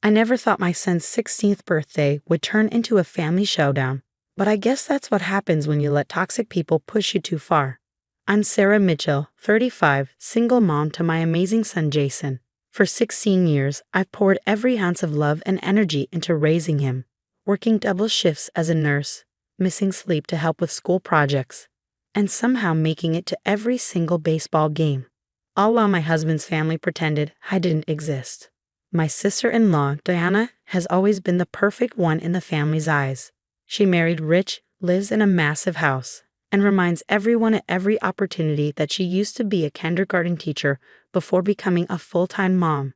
I never thought my son's 16th birthday would turn into a family showdown, but I guess that's what happens when you let toxic people push you too far. I'm Sarah Mitchell, 35, single mom to my amazing son Jason. For 16 years, I've poured every ounce of love and energy into raising him, working double shifts as a nurse, missing sleep to help with school projects, and somehow making it to every single baseball game, all while my husband's family pretended I didn't exist. My sister-in-law, Diana, has always been the perfect one in the family's eyes. She married rich, lives in a massive house, and reminds everyone at every opportunity that she used to be a kindergarten teacher before becoming a full-time mom.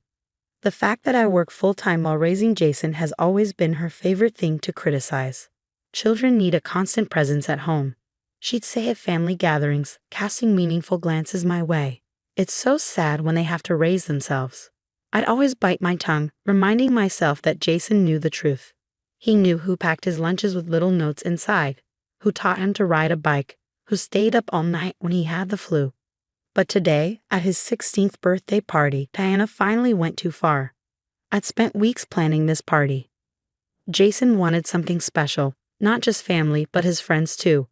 The fact that I work full-time while raising Jason has always been her favorite thing to criticize. Children need a constant presence at home, she'd say at family gatherings, casting meaningful glances my way. It's so sad when they have to raise themselves. I'd always bite my tongue, reminding myself that Jason knew the truth. He knew who packed his lunches with little notes inside, who taught him to ride a bike, who stayed up all night when he had the flu. But today, at his 16th birthday party, Diana finally went too far. I'd spent weeks planning this party. Jason wanted something special, not just family, but his friends too.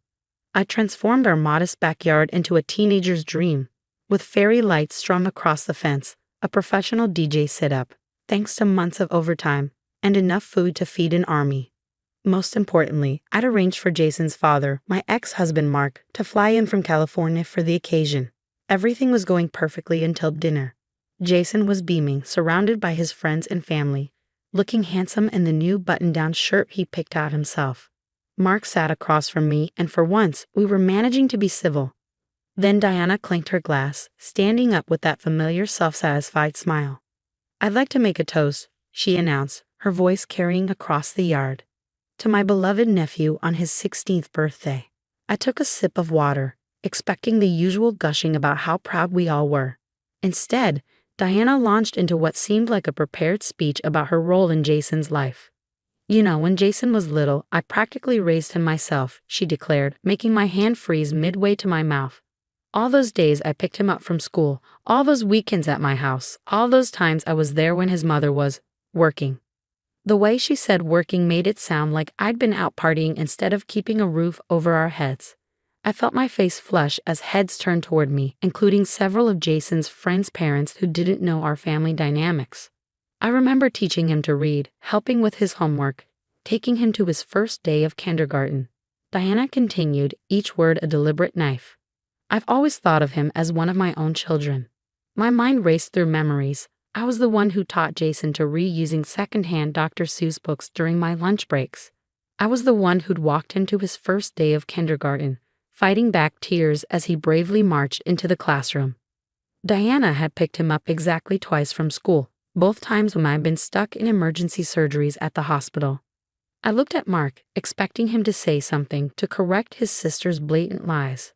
I transformed our modest backyard into a teenager's dream, with fairy lights strung across the fence, a professional DJ sit-up, thanks to months of overtime, and enough food to feed an army. Most importantly, I'd arranged for Jason's father, my ex-husband Mark, to fly in from California for the occasion. Everything was going perfectly until dinner. Jason was beaming, surrounded by his friends and family, looking handsome in the new button-down shirt he picked out himself. Mark sat across from me, and for once, we were managing to be civil. Then Diana clinked her glass, standing up with that familiar self-satisfied smile. "I'd like to make a toast," she announced, her voice carrying across the yard. "To my beloved nephew on his 16th birthday." I took a sip of water, expecting the usual gushing about how proud we all were. Instead, Diana launched into what seemed like a prepared speech about her role in Jason's life. "You know, when Jason was little, I practically raised him myself," she declared, making my hand freeze midway to my mouth. "All those days I picked him up from school, all those weekends at my house, all those times I was there when his mother was working." The way she said working made it sound like I'd been out partying instead of keeping a roof over our heads. I felt my face flush as heads turned toward me, including several of Jason's friends' parents who didn't know our family dynamics. I remember teaching him to read, helping with his homework, taking him to his first day of kindergarten. Diana continued, each word a deliberate knife. "I've always thought of him as one of my own children." My mind raced through memories. I was the one who taught Jason to read using secondhand Dr. Seuss books during my lunch breaks. I was the one who'd walked him to his first day of kindergarten, fighting back tears as he bravely marched into the classroom. Diana had picked him up exactly twice from school, both times when I'd been stuck in emergency surgeries at the hospital. I looked at Mark, expecting him to say something to correct his sister's blatant lies.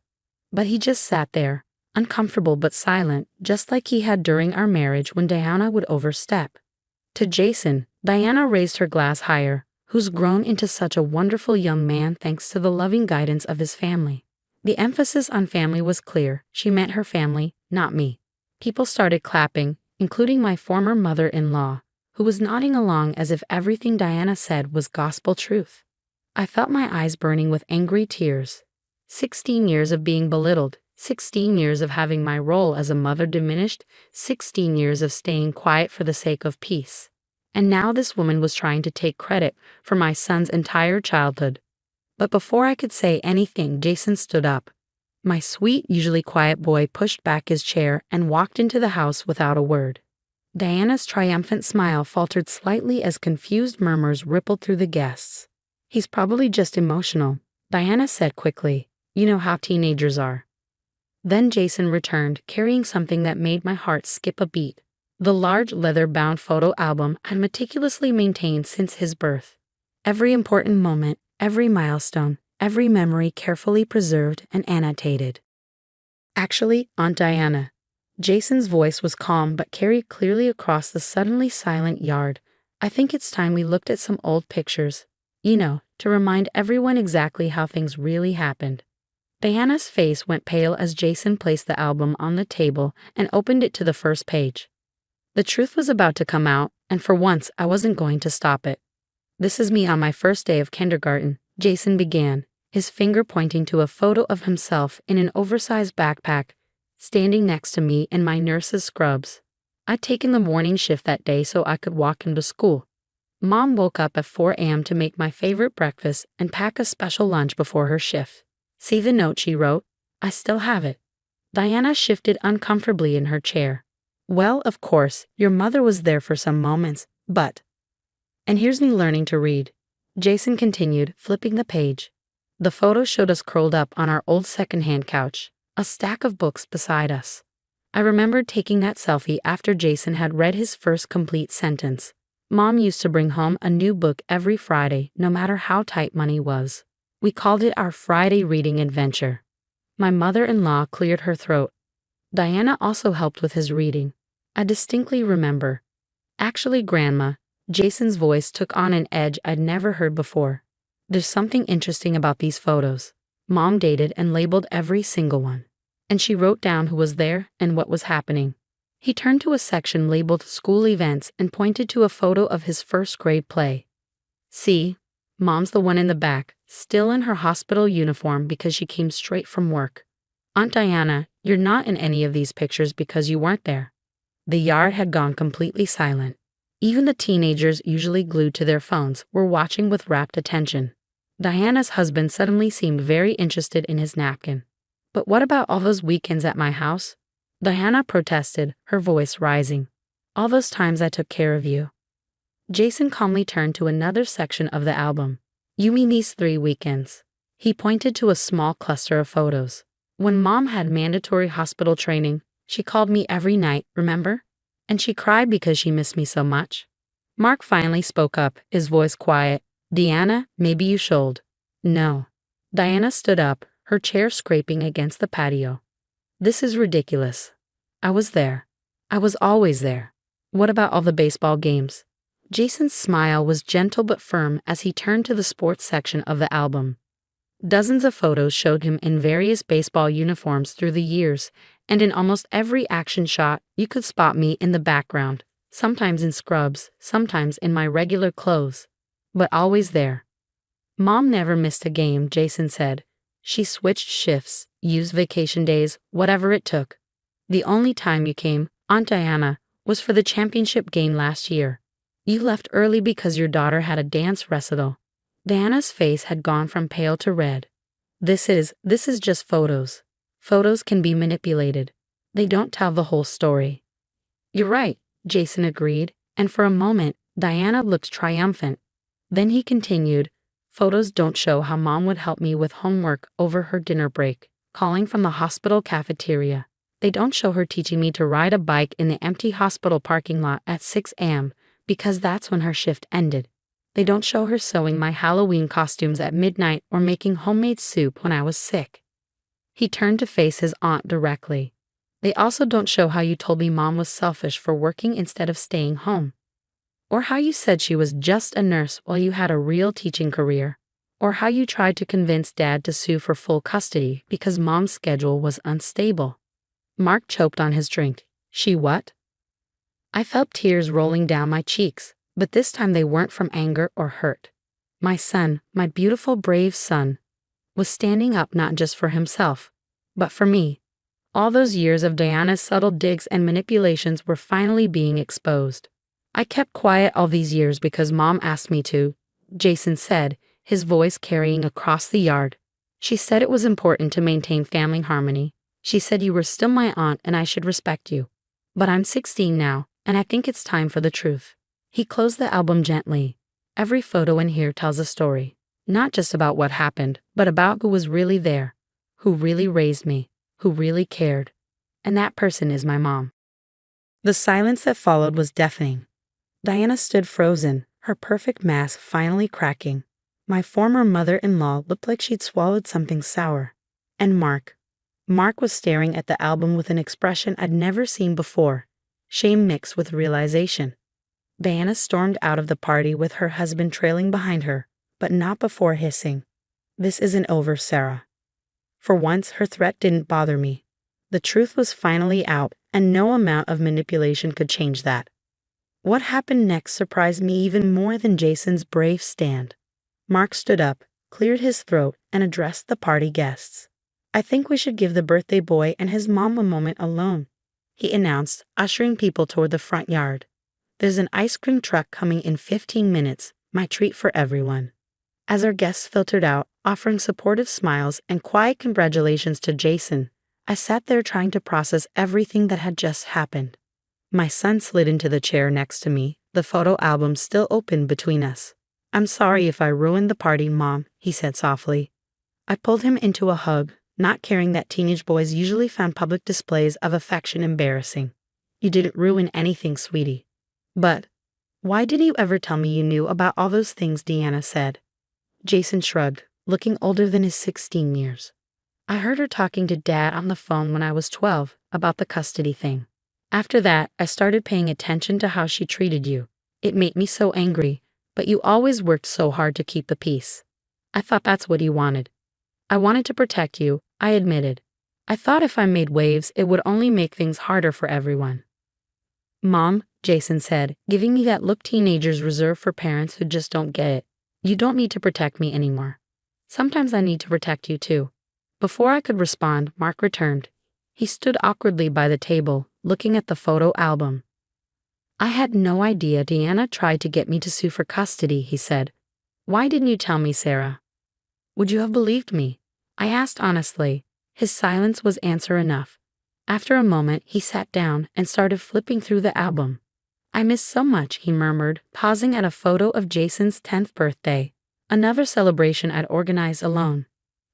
But he just sat there, uncomfortable but silent, just like he had during our marriage when Diana would overstep. To Jason, Diana raised her glass higher, who's grown into such a wonderful young man thanks to the loving guidance of his family. The emphasis on family was clear. She meant her family, not me. People started clapping, including my former mother-in-law, who was nodding along as if everything Diana said was gospel truth. I felt my eyes burning with angry tears. 16 years of being belittled, 16 years of having my role as a mother diminished, 16 years of staying quiet for the sake of peace. And now this woman was trying to take credit for my son's entire childhood. But before I could say anything, Jason stood up. My sweet, usually quiet boy pushed back his chair and walked into the house without a word. Diana's triumphant smile faltered slightly as confused murmurs rippled through the guests. "He's probably just emotional," Diana said quickly. "You know how teenagers are." Then Jason returned, carrying something that made my heart skip a beat. The large leather-bound photo album I'd meticulously maintained since his birth. Every important moment, every milestone, every memory carefully preserved and annotated. "Actually, Aunt Diana," Jason's voice was calm but carried clearly across the suddenly silent yard, "I think it's time we looked at some old pictures. You know, to remind everyone exactly how things really happened." Diana's face went pale as Jason placed the album on the table and opened it to the first page. The truth was about to come out, and for once I wasn't going to stop it. "This is me on my first day of kindergarten," Jason began, his finger pointing to a photo of himself in an oversized backpack, standing next to me in my nurse's scrubs. I'd taken the morning shift that day so I could walk him to school. Mom woke up at 4 a.m. to make my favorite breakfast and pack a special lunch before her shift. "See the note she wrote? I still have it." Diana shifted uncomfortably in her chair. "Well, of course, your mother was there for some moments, but—" "And here's me learning to read," Jason continued, flipping the page. The photo showed us curled up on our old secondhand couch, a stack of books beside us. I remembered taking that selfie after Jason had read his first complete sentence. Mom used to bring home a new book every Friday, no matter how tight money was. We called it our Friday reading adventure. My mother-in-law cleared her throat. Diana also helped with his reading. I distinctly remember. "Actually, Grandma," Jason's voice took on an edge I'd never heard before. "There's something interesting about these photos. Mom dated and labeled every single one. And she wrote down who was there and what was happening." He turned to a section labeled School Events and pointed to a photo of his first grade play. "See, Mom's the one in the back, still in her hospital uniform because she came straight from work. Aunt Diana, you're not in any of these pictures because you weren't there." The yard had gone completely silent. Even the teenagers, usually glued to their phones, were watching with rapt attention. Diana's husband suddenly seemed very interested in his napkin. "But what about all those weekends at my house?" Diana protested, her voice rising. "All those times I took care of you." Jason calmly turned to another section of the album. "You mean these 3 weekends?" He pointed to a small cluster of photos. "When Mom had mandatory hospital training, she called me every night, remember? And she cried because she missed me so much." Mark finally spoke up, his voice quiet. "Deanna, maybe you should." "No." Diana stood up, her chair scraping against the patio. "This is ridiculous. I was there. I was always there. What about all the baseball games?" Jason's smile was gentle but firm as he turned to the sports section of the album. Dozens of photos showed him in various baseball uniforms through the years, and in almost every action shot, you could spot me in the background, sometimes in scrubs, sometimes in my regular clothes, but always there. "Mom never missed a game," Jason said. "She switched shifts, used vacation days, whatever it took. The only time you came, Aunt Diana, was for the championship game last year. You left early because your daughter had a dance recital." Diana's face had gone from pale to red. This is just photos. Photos can be manipulated. They don't tell the whole story." "You're right," Jason agreed, and for a moment, Diana looked triumphant. Then he continued, "Photos don't show how Mom would help me with homework over her dinner break, calling from the hospital cafeteria. They don't show her teaching me to ride a bike in the empty hospital parking lot at 6 a.m., because that's when her shift ended. They don't show her sewing my Halloween costumes at midnight or making homemade soup when I was sick." He turned to face his aunt directly. "They also don't show how you told me Mom was selfish for working instead of staying home. Or how you said she was just a nurse while you had a real teaching career. Or how you tried to convince Dad to sue for full custody because Mom's schedule was unstable." Mark choked on his drink. "She what?" I felt tears rolling down my cheeks, but this time they weren't from anger or hurt. My son, my beautiful brave son, was standing up not just for himself, but for me. All those years of Diana's subtle digs and manipulations were finally being exposed. "I kept quiet all these years because Mom asked me to," Jason said, his voice carrying across the yard. "She said it was important to maintain family harmony. She said you were still my aunt and I should respect you. But I'm 16 now, and I think it's time for the truth." He closed the album gently. "Every photo in here tells a story, not just about what happened, but about who was really there, who really raised me, who really cared. And that person is my mom." The silence that followed was deafening. Diana stood frozen, her perfect mask finally cracking. My former mother-in-law looked like she'd swallowed something sour. And Mark was staring at the album with an expression I'd never seen before, shame mixed with realization. Diana stormed out of the party with her husband trailing behind her, but not before hissing, "This isn't over, Sarah." For once, her threat didn't bother me. The truth was finally out, and no amount of manipulation could change that. What happened next surprised me even more than Jason's brave stand. Mark stood up, cleared his throat, and addressed the party guests. I think we should give the birthday boy and his mom a moment alone, he announced, ushering people toward the front yard. There's an ice cream truck coming in 15 minutes, my treat for everyone. As our guests filtered out, offering supportive smiles and quiet congratulations to Jason, I sat there trying to process everything that had just happened. My son slid into the chair next to me, the photo album still open between us. I'm sorry if I ruined the party, Mom, he said softly. I pulled him into a hug, not caring that teenage boys usually found public displays of affection embarrassing. You didn't ruin anything, sweetie. But why didn't you ever tell me you knew about all those things? Deanna said. Jason shrugged, looking older than his 16 years. I heard her talking to Dad on the phone when I was 12 about the custody thing. After that, I started paying attention to how she treated you. It made me so angry, but you always worked so hard to keep the peace. I thought that's what you wanted. I wanted to protect you, I admitted. I thought if I made waves, it would only make things harder for everyone. Mom, Jason said, giving me that look teenagers reserve for parents who just don't get it. You don't need to protect me anymore. Sometimes I need to protect you too. Before I could respond, Mark returned. He stood awkwardly by the table, looking at the photo album. I had no idea Deanna tried to get me to sue for custody, he said. Why didn't you tell me, Sarah? Would you have believed me? I asked honestly. His silence was answer enough. After a moment, he sat down and started flipping through the album. I missed so much, he murmured, pausing at a photo of Jason's 10th birthday, another celebration I'd organized alone.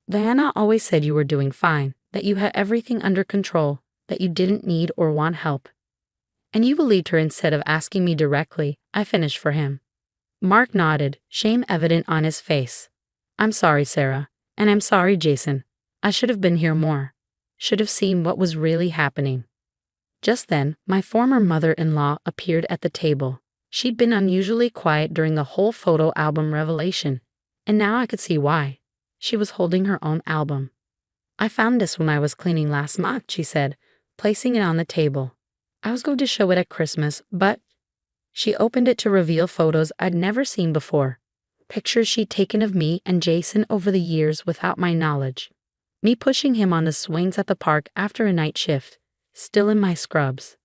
Diana always said you were doing fine, that you had everything under control, that you didn't need or want help. And you believed her instead of asking me directly, I finished for him. Mark nodded, shame evident on his face. I'm sorry, Sarah, and I'm sorry, Jason. I should have been here more. Should have seen what was really happening. Just then, my former mother-in-law appeared at the table. She'd been unusually quiet during the whole photo album revelation, and now I could see why. She was holding her own album. I found this when I was cleaning last month, she said, placing it on the table. I was going to show it at Christmas, but... She opened it to reveal photos I'd never seen before. Pictures she'd taken of me and Jason over the years without my knowledge. Me pushing him on the swings at the park after a night shift, still in my scrubs.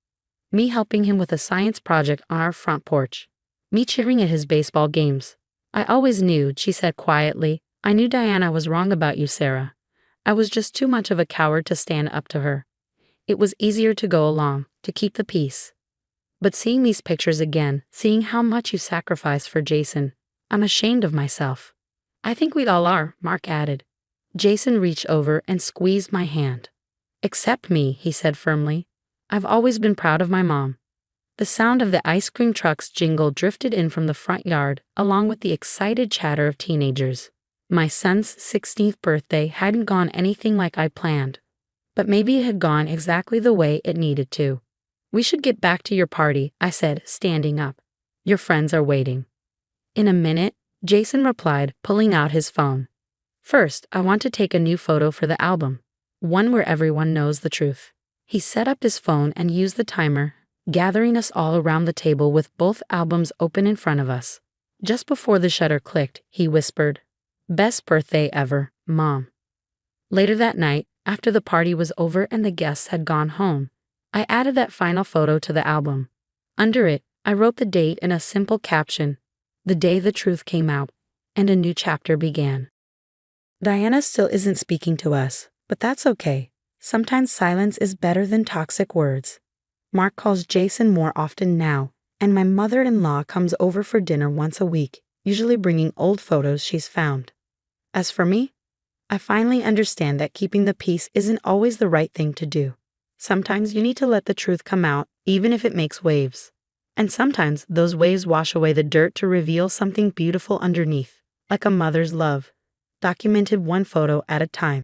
Me helping him with a science project on our front porch. Me cheering at his baseball games. I always knew, she said quietly. I knew Diana was wrong about you, Sarah. I was just too much of a coward to stand up to her. It was easier to go along, to keep the peace. But seeing these pictures again, seeing how much you sacrificed for Jason, I'm ashamed of myself. I think we all are, Mark added. Jason reached over and squeezed my hand. Accept me, he said firmly. I've always been proud of my mom. The sound of the ice cream truck's jingle drifted in from the front yard, along with the excited chatter of teenagers. My son's 16th birthday hadn't gone anything like I planned. But maybe it had gone exactly the way it needed to. We should get back to your party, I said, standing up. Your friends are waiting. In a minute, Jason replied, pulling out his phone. First, I want to take a new photo for the album. One where everyone knows the truth. He set up his phone and used the timer, gathering us all around the table with both albums open in front of us. Just before the shutter clicked, he whispered, Best birthday ever, Mom. Later that night, after the party was over and the guests had gone home, I added that final photo to the album. Under it, I wrote the date in a simple caption, the day the truth came out, and a new chapter began. Diana still isn't speaking to us, but that's okay. Sometimes silence is better than toxic words. Mark calls Jason more often now, and my mother-in-law comes over for dinner once a week, usually bringing old photos she's found. As for me, I finally understand that keeping the peace isn't always the right thing to do. Sometimes you need to let the truth come out, even if it makes waves. And sometimes those waves wash away the dirt to reveal something beautiful underneath, like a mother's love, documented one photo at a time.